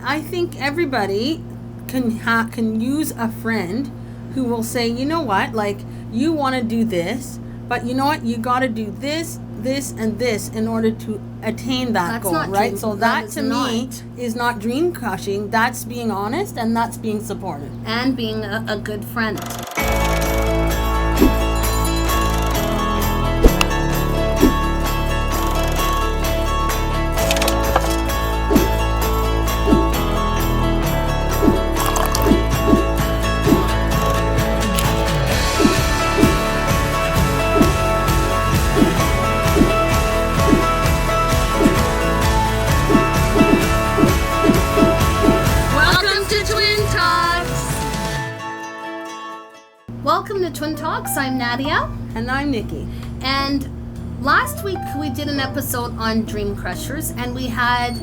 I think everybody can use a friend who will say, you know what, like, you want to do this, but you know what, you got to do this, and this in order to attain that goal, right? So that to me is not dream crushing. That's being honest, and that's being supportive. And being a good friend. Welcome to Twin Talks. I'm Nadia. And I'm Nikki. And last week we did an episode on Dream Crushers, and we had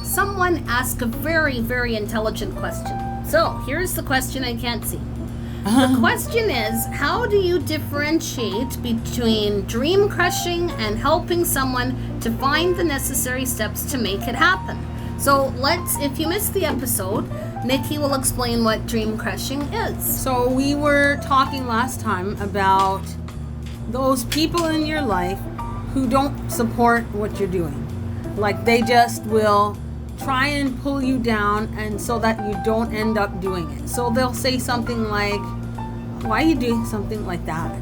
someone ask a very, very intelligent question. So here's the question I can't see. The question is, how do you differentiate between dream crushing and helping someone to find the necessary steps to make it happen? So if you missed the episode, Nikki will explain what dream crushing is. So we were talking last time about those people in your life who don't support what you're doing. Like, they just will try and pull you down, and so that you don't end up doing it. So they'll say something like, why are you doing something like that?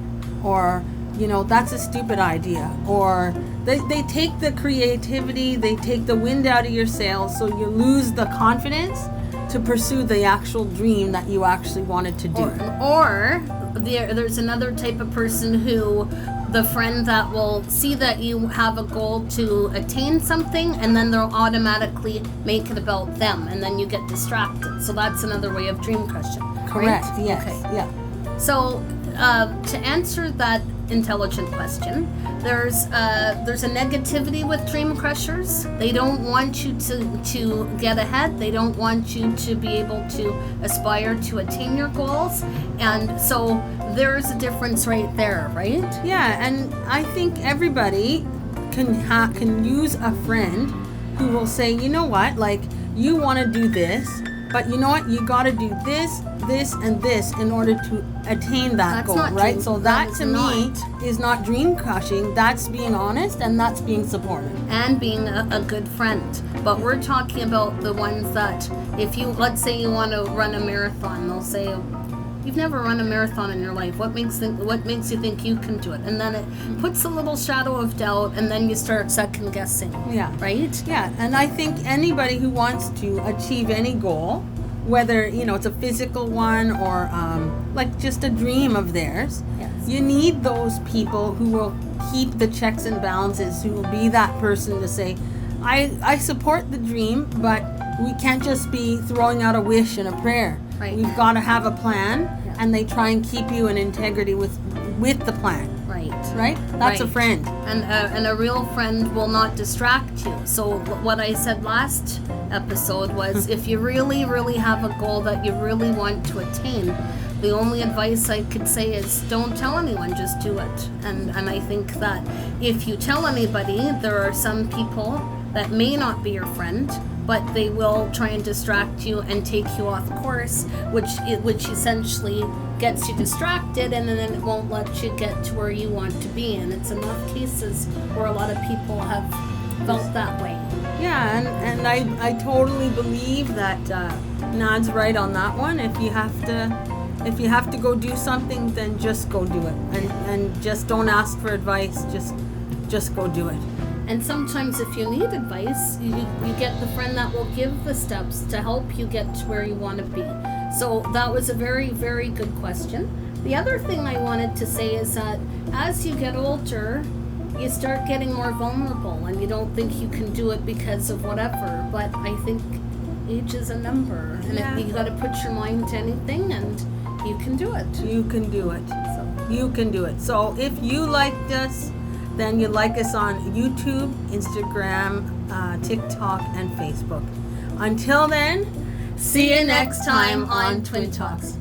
Or, you know, that's a stupid idea. Or they take the creativity, they take the wind out of your sails, so you lose the confidence to pursue the actual dream that you actually wanted to do. Or there's another type of person who, the friend that will see that you have a goal to attain something, and then they'll automatically make it about them, and then you get distracted. So that's another way of dream crushing. Correct. Right? Yes. Okay. Yeah. So to answer that intelligent question, there's a negativity with dream crushers. They don't want you to get ahead. They don't want you to be able to aspire to attain your goals, and so there's a difference right there, right? Yeah, and I think everybody can use a friend who will say, you know what, like, you want to do this, but you know what, you got to do this, and this in order to attain that goal, right? So that to me is not dream crushing. That's being honest, and that's being supportive. And being a good friend. But we're talking about the ones that, let's say you want to run a marathon, they'll say, you've never run a marathon in your life. What makes you think you can do it? And then it puts a little shadow of doubt, and then you start second guessing. Yeah. Right? Yeah, and I think anybody who wants to achieve any goal, whether, you know, it's a physical one or like just a dream of theirs, yes, you need those people who will keep the checks and balances, who will be that person to say, I support the dream, but we can't just be throwing out a wish and a prayer. Right. We've got to have a plan, yeah, and they try and keep you in integrity with the plan. Right. Right? That's a friend. And a real friend will not distract you. So what I said last episode was, if you really, really have a goal that you really want to attain, the only advice I could say is don't tell anyone, just do it. And I think that if you tell anybody, there are some people that may not be your friend, but they will try and distract you and take you off course, which essentially gets you distracted, and then it won't let you get to where you want to be. And it's enough cases where a lot of people have felt that way. Yeah, and I totally believe that Nad's right on that one. If you have to go do something, then just go do it, and just don't ask for advice. Just go do it. And sometimes if you need advice, you get the friend that will give the steps to help you get to where you want to be. So that was a very, very good question. The other thing I wanted to say is that as you get older, you start getting more vulnerable, and you don't think you can do it because of whatever. But I think age is a number, and yeah, you got to put your mind to anything, and you can do it. You can do it. You can do it. So if you liked us, then you like us on YouTube, Instagram, TikTok, and Facebook. Until then, see you next time on Twin Talks.